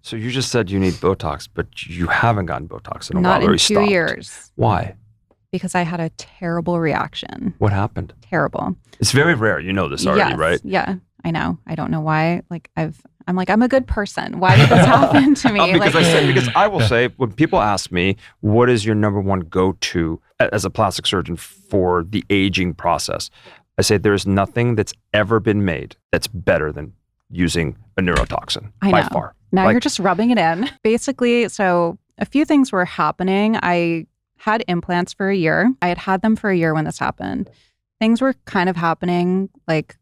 So you just said you need Botox, but you haven't gotten Botox in a Not while. in 2 years. Why? Because I had a terrible reaction. What happened? Terrible. It's very rare. You know this already, Yes, right? Yeah, I know. I don't know why. Like I'm a good person. Why did this happen to me? Because I will say, when people ask me, what is your number one go-to as a plastic surgeon for the aging process? I say there is nothing that's ever been made that's better than using a neurotoxin by far. Now you're just rubbing it in. Basically, so a few things were happening. I had implants for a year. I had had them for a year when this happened. Things were kind of happening, like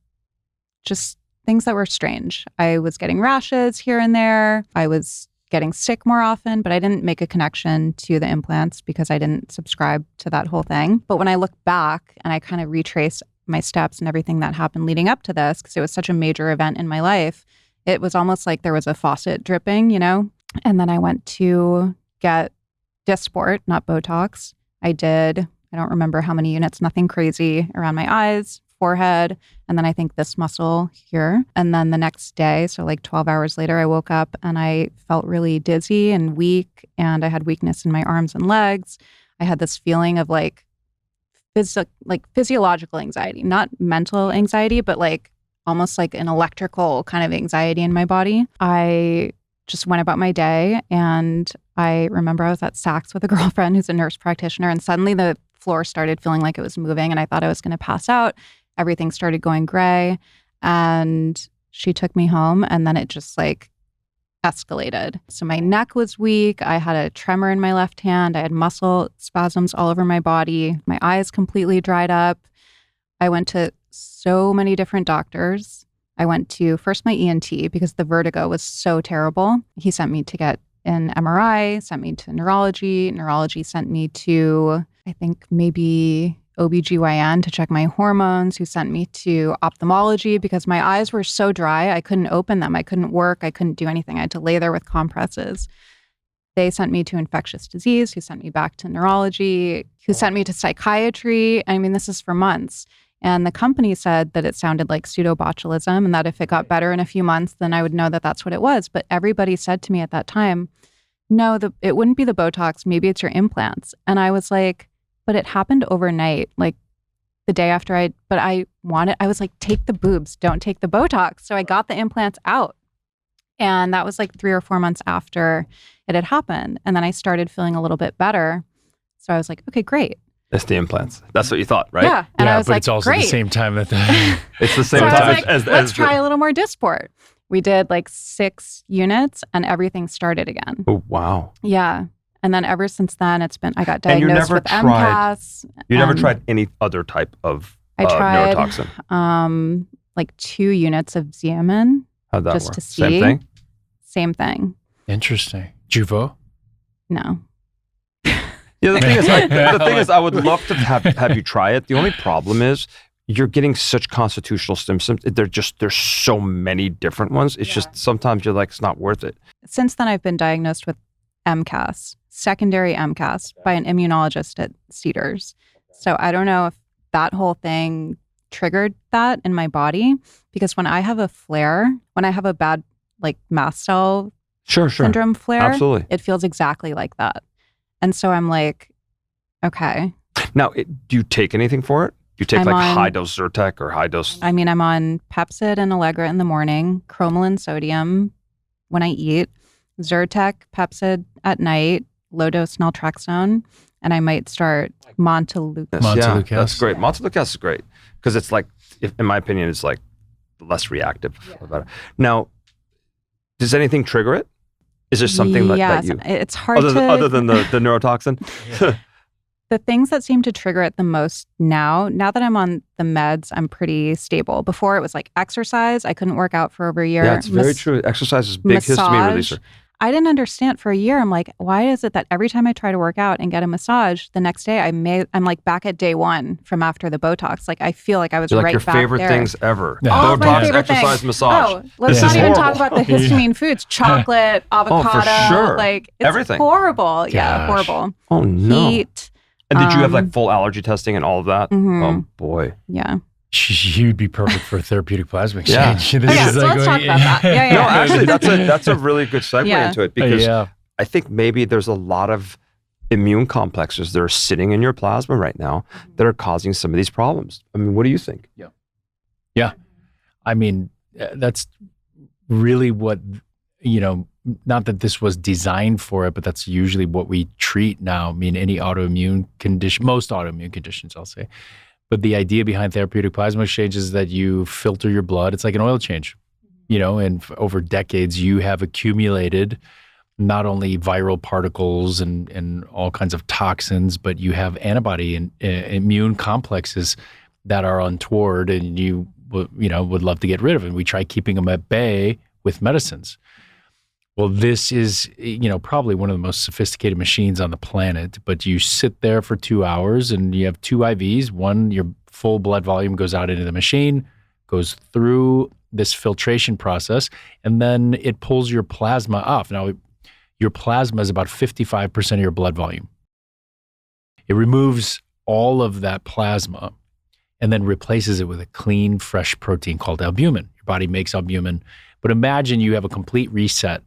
just things that were strange. I was getting rashes here and there. I was getting sick more often, but I didn't make a connection to the implants because I didn't subscribe to that whole thing. But when I look back and I kind of retrace my steps and everything that happened leading up to this, because it was such a major event in my life, it was almost like there was a faucet dripping, you know? And then I went to get Dysport, not Botox. I don't remember how many units, nothing crazy around my eyes, forehead, and then I think this muscle here. And then the next day, so like 12 hours later, I woke up and I felt really dizzy and weak, and I had weakness in my arms and legs. I had this feeling of like physiological anxiety, not mental anxiety, but like almost like an electrical kind of anxiety in my body. I just went about my day, and I remember I was at Saks with a girlfriend who's a nurse practitioner, and suddenly the floor started feeling like it was moving, and I thought I was going to pass out. Everything started going gray, and she took me home, and then it just like escalated. So my neck was weak. I had a tremor in my left hand. I had muscle spasms all over my body. My eyes completely dried up. I went to so many different doctors. I went to first my ENT because the vertigo was so terrible. He sent me to get an MRI, sent me to neurology. Neurology sent me to, I think, maybe OBGYN to check my hormones, who sent me to ophthalmology because my eyes were so dry. I couldn't open them. I couldn't work. I couldn't do anything. I had to lay there with compresses. They sent me to infectious disease, who sent me back to neurology, who sent me to psychiatry. I mean, this is for months. And the company said that it sounded like pseudobotulism, and that if it got better in a few months, then I would know that that's what it was. But everybody said to me at that time, no, it wouldn't be the Botox. Maybe it's your implants. And I was like, but it happened overnight, like the day after I was like, take the boobs, don't take the Botox. So I got the implants out. And that was like 3 or 4 months after it had happened. And then I started feeling a little bit better. So I was like, okay, great. It's the implants. That's what you thought, right? Yeah. And I was but like, it's also great. the same time that it's the same so time I was like, as let's try a little more Dysport. We did like 6 units and everything started again. Oh, wow. Yeah. And then ever since then, I got diagnosed with MCAS. You never tried any other type of neurotoxin? I tried like 2 units of Xeomin. How'd that just work? to see. Same thing? Same thing. Interesting. Juvo? No. Yeah, the thing is, I would love to have you try it. The only problem is you're getting such constitutional symptoms. There's so many different ones. It's just sometimes you're like, it's not worth it. Since then, I've been diagnosed with MCAS, secondary MCAS, by an immunologist at Cedars. So I don't know if that whole thing triggered that in my body, because when I have a flare, when I have a bad like mast cell syndrome flare, absolutely, it feels exactly like that. And so I'm like, okay. Now, do you take anything for it? Do you take high dose Zyrtec or high dose? I mean, I'm on Pepcid and Allegra in the morning, cromolyn sodium when I eat, Zyrtec, Pepcid at night, low dose naltrexone, and I might start Montelukast. Yeah, that's great. Montelukast is great because it's like, in my opinion, it's like less reactive about it. Now, does anything trigger it? Is there something that you... It's hard other than the neurotoxin? The things that seem to trigger it the most now that I'm on the meds, I'm pretty stable. Before it was like exercise. I couldn't work out for over a year. Yeah, it's very true. Exercise is a big histamine releaser. I didn't understand for a year. I'm like, why is it that every time I try to work out and get a massage, the next day I'm like back at day 1 from after the Botox. Like I feel like I was You're right like back your favorite there. things ever. Yeah. Botox, exercise, massage. Oh, let's not even talk about the histamine foods. Chocolate, avocado. Oh, for sure. Like it's everything. Horrible. Yeah, horrible. Oh no. Heat. And did you have like full allergy testing and all of that? Mm-hmm. Oh boy. Yeah. You'd be perfect for a therapeutic plasma Yeah. exchange. So let's talk about that. Yeah. No, actually, that's a really good segue Yeah. into it because yeah. I think maybe there's a lot of immune complexes that are sitting in your plasma right now that are causing some of these problems. I mean, what do you think? Yeah. I mean, that's really what, not that this was designed for it, but that's usually what we treat now. I mean, any autoimmune condition, most autoimmune conditions, I'll say. But the idea behind therapeutic plasma exchange is that you filter your blood. It's like an oil change, and over decades, you have accumulated not only viral particles and all kinds of toxins, but you have antibody and immune complexes that are untoward and you would love to get rid of. And we try keeping them at bay with medicines. Well, this is, probably one of the most sophisticated machines on the planet, but you sit there for 2 hours and you have 2 IVs. One, your full blood volume goes out into the machine, goes through this filtration process, and then it pulls your plasma off. Now, your plasma is about 55% of your blood volume. It removes all of that plasma and then replaces it with a clean, fresh protein called albumin. Your body makes albumin, but imagine you have a complete reset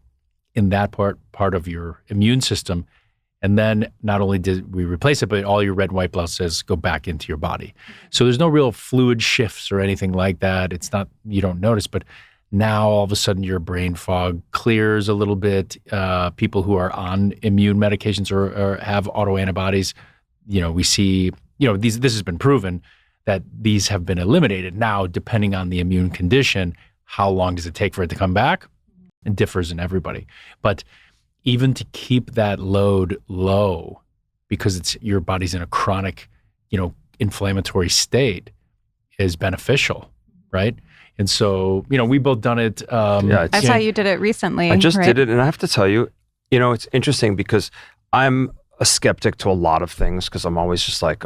in that part of your immune system. And then not only did we replace it, but all your red and white blood cells go back into your body. So there's no real fluid shifts or anything like that. It's not, you don't notice, but now all of a sudden your brain fog clears a little bit. People who are on immune medications or have autoantibodies, we see, this has been proven that these have been eliminated. Now, depending on the immune condition, how long does it take for it to come back? It differs in everybody. But even to keep that load low, because your body's in a chronic, inflammatory state, is beneficial, right? And so, we both done it. I saw you did it recently. I just did it, and I have to tell you, it's interesting because I'm a skeptic to a lot of things because I'm always just like,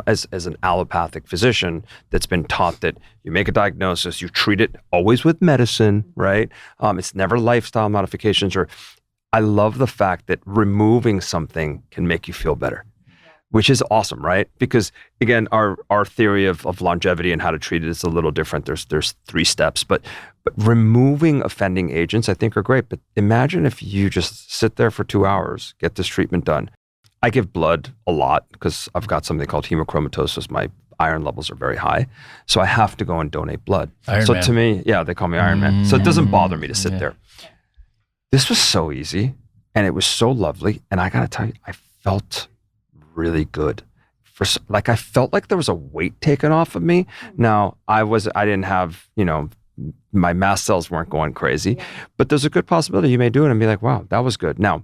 as an allopathic physician that's been taught that you make a diagnosis, you treat it always with medicine, right? It's never lifestyle modifications. Or I love the fact that removing something can make you feel better, which is awesome, right? Because again, our theory of longevity and how to treat it is a little different. There's 3 steps, but removing offending agents I think are great. But imagine if you just sit there for 2 hours, get this treatment done. I give blood a lot because I've got something called hemochromatosis. My iron levels are very high. So I have to go and donate blood. Iron so Man. To me, they call me Iron Man. So it doesn't bother me to sit there. This was so easy and it was so lovely. And I got to tell you, I felt really good. I felt like there was a weight taken off of me. Now, I didn't have, my mast cells weren't going crazy, but there's a good possibility you may do it and be like, wow, that was good. Now,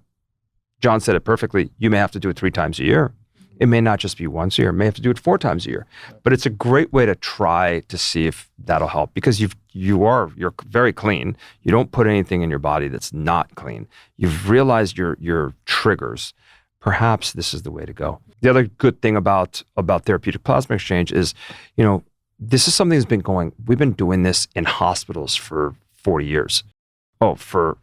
John said it perfectly. You may have to do it 3 times a year. It may not just be once a year. You may have to do it 4 times a year. But it's a great way to try to see if that'll help because you're very clean. You don't put anything in your body that's not clean. You've realized your triggers. Perhaps this is the way to go. The other good thing about therapeutic plasma exchange is, this is something that's been going. We've been doing this in hospitals for 40 years. For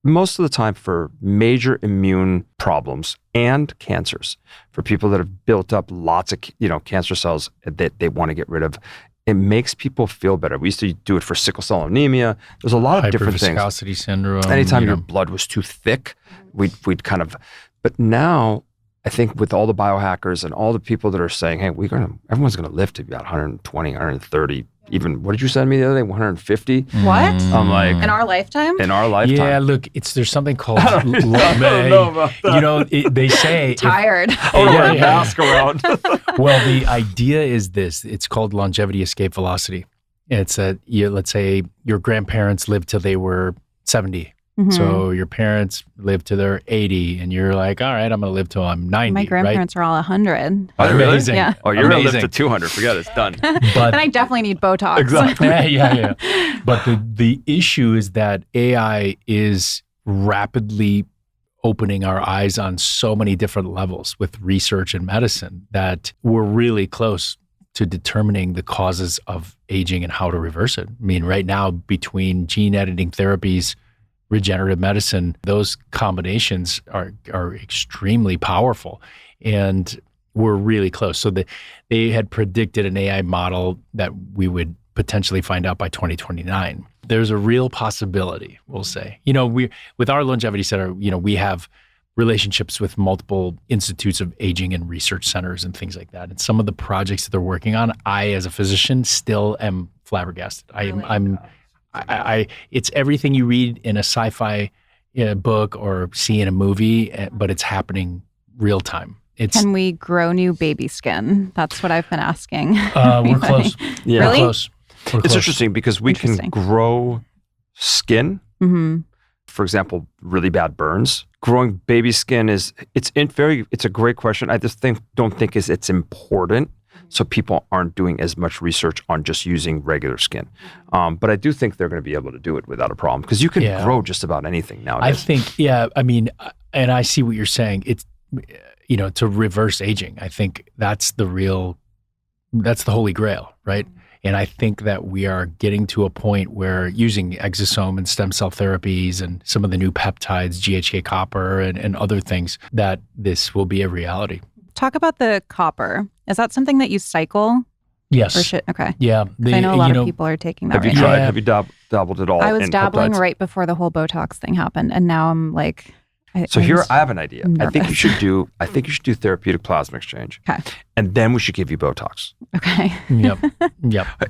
most of the time for major immune problems and cancers, for people that have built up lots of, cancer cells that they want to get rid of. It makes people feel better. We used to do it for sickle cell anemia. There's a lot of different things. Hyperviscosity syndrome. Anytime your blood was too thick, we'd kind of, but now I think with all the biohackers and all the people that are saying, hey, everyone's going to live to be about 120, 130, even, what did you send me the other day? 150? What? I'm like, In our lifetime? in our lifetime. Yeah, look, there's something called. I don't know about that. They say. Tired. I want to wear a mask around. Well, the idea is this. It's called longevity escape velocity. It's that let's say your grandparents lived till they were 70. Mhm. So your parents lived till they're 80, and you're like, all right, I'm going to live till I'm 90. My grandparents are all 100. Oh, really? Amazing. Yeah. Oh, you're going to live Amazing. to 200. Forget it. It's done. But Then I definitely need Botox. Exactly. yeah. But the issue is that AI is rapidly opening our eyes on so many different levels with research and medicine that we're really close to determining the causes of aging and how to reverse it. I mean, right now, between gene editing therapies, regenerative medicine, those combinations are extremely powerful. And we're really close. So they had predicted an AI model that we would potentially find out by 2029. There's a real possibility, we'll say. With our longevity center, we have relationships with multiple institutes of aging and research centers and things like that. And some of the projects that they're working on, I, as a physician, still am flabbergasted. It's everything you read in a sci-fi book or see in a movie, but it's happening real time. Can we grow new baby skin? That's what I've been asking. We're close. Yeah. We're Really? close. It's interesting because we can grow skin. Mm-hmm. For example, really bad burns. Growing baby skin it's a great question. I just don't think it's important. So people aren't doing as much research on just using regular skin. But I do think they're going to be able to do it without a problem because you can grow just about anything nowadays. I think, and I see what you're saying. It's, to reverse aging. I think that's the Holy Grail, right? And I think that we are getting to a point where using exosome and stem cell therapies and some of the new peptides, GHK copper and other things, that this will be a reality. Talk about the copper. Is that something that you cycle? Yes. Okay. Yeah. I know a lot of people are taking that Have you right tried? now. Have you dabbled at all? I was in dabbling peptides? right before the whole Botox thing happened, and now I'm like. I have an idea. nervous. I think you should do therapeutic plasma exchange. Okay. And then we should give you Botox. Okay. Yep.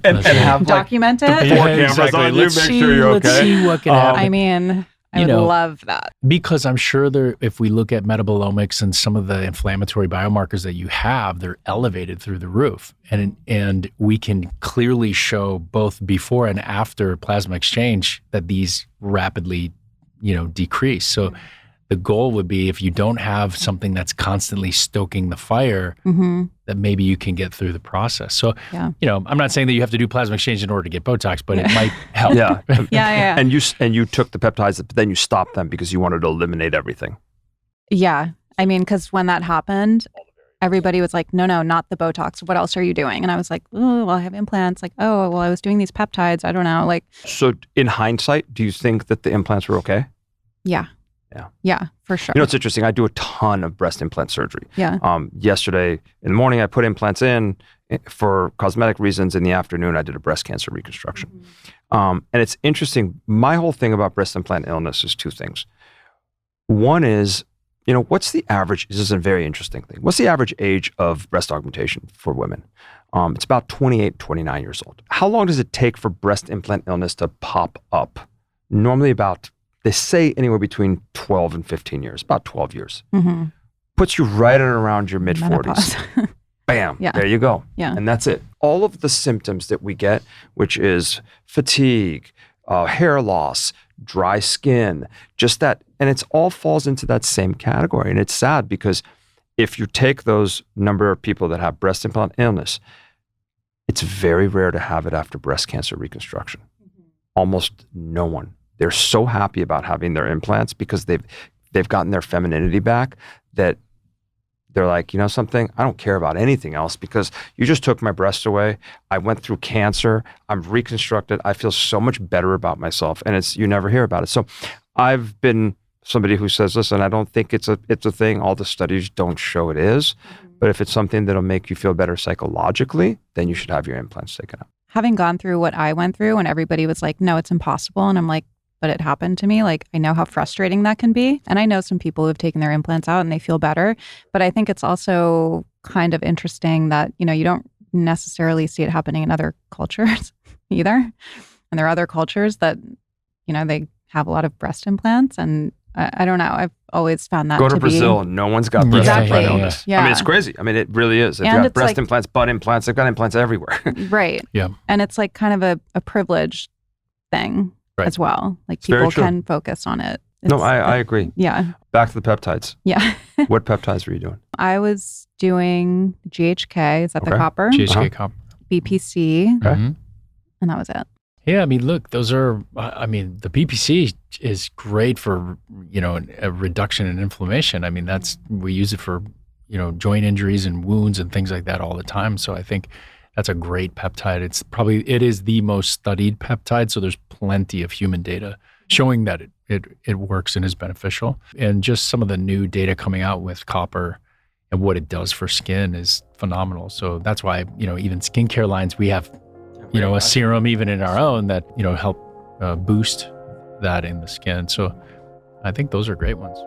And have Document it. four cameras on you, make sure you're Let's okay. see what can happen. I mean, I would love that. Because I'm sure if we look at metabolomics and some of the inflammatory biomarkers that you have, they're elevated through the roof. And we can clearly show both before and after plasma exchange that these rapidly, decrease. So the goal would be, if you don't have something that's constantly stoking the fire, that maybe you can get through the process. So, I'm not saying that you have to do plasma exchange in order to get Botox, but it might help. Yeah. Yeah. And you took the peptides, but then you stopped them because you wanted to eliminate everything. Yeah. I mean, because when that happened, everybody was like, no, not the Botox. What else are you doing? And I was like, oh, well, I have implants. Like, oh, well, I was doing these peptides. I don't know. Like, So in hindsight, do you think that the implants were okay? yeah. Yeah, for sure. It's interesting. I do a ton of breast implant surgery. Yeah. Yesterday in the morning, I put implants in for cosmetic reasons. In the afternoon, I did a breast cancer reconstruction. And it's interesting. My whole thing about breast implant illness is two things. One is, what's the average? This is a very interesting thing. What's the average age of breast augmentation for women? It's about 28, 29 years old. How long does it take for breast implant illness to pop up? Normally they say anywhere between 12 and 15 years, about 12 years. Mm-hmm. Puts you right at around your mid-40s. Bam, There you go. Yeah. And that's it. All of the symptoms that we get, which is fatigue, hair loss, dry skin, just that. And it all falls into that same category. And it's sad because if you take those number of people that have breast implant illness, it's very rare to have it after breast cancer reconstruction. Almost no one. They're so happy about having their implants because they've gotten their femininity back that they're like, something, I don't care about anything else because you just took my breast away. I went through cancer. I'm reconstructed. I feel so much better about myself. And you never hear about it. So I've been somebody who says, listen, I don't think it's a thing. All the studies don't show it is. But if it's something that'll make you feel better psychologically, then you should have your implants taken out. Having gone through what I went through and everybody was like, no, it's impossible. And I'm like, but it happened to me. Like, I know how frustrating that can be. And I know some people who've taken their implants out and they feel better. But I think it's also kind of interesting that, you don't necessarily see it happening in other cultures either. And there are other cultures that, they have a lot of breast implants. And I don't know. I've always found that Go to Brazil and no one's got breast implant illness. Yeah. I mean, it's crazy. I mean, it really is. They've got breast implants, butt implants. They've got implants everywhere. Right. Yeah. And it's like kind of a privilege thing. Right. As well. Like It's people can focus on it. I agree. Yeah. Back to the peptides. Yeah. What peptides were you doing? I was doing GHK. Is that the copper? GHK copper. BPC. Okay. Mm-hmm. And that was it. Yeah, I mean, look, those are, the BPC is great for, a reduction in inflammation. I mean, we use it for, joint injuries and wounds and things like that all the time. So I think that's a great peptide. It is the most studied peptide. So there's plenty of human data showing that it works and is beneficial. And just some of the new data coming out with copper and what it does for skin is phenomenal. So that's why, even skincare lines, we have, a serum even in our own that, help boost that in the skin. So I think those are great ones.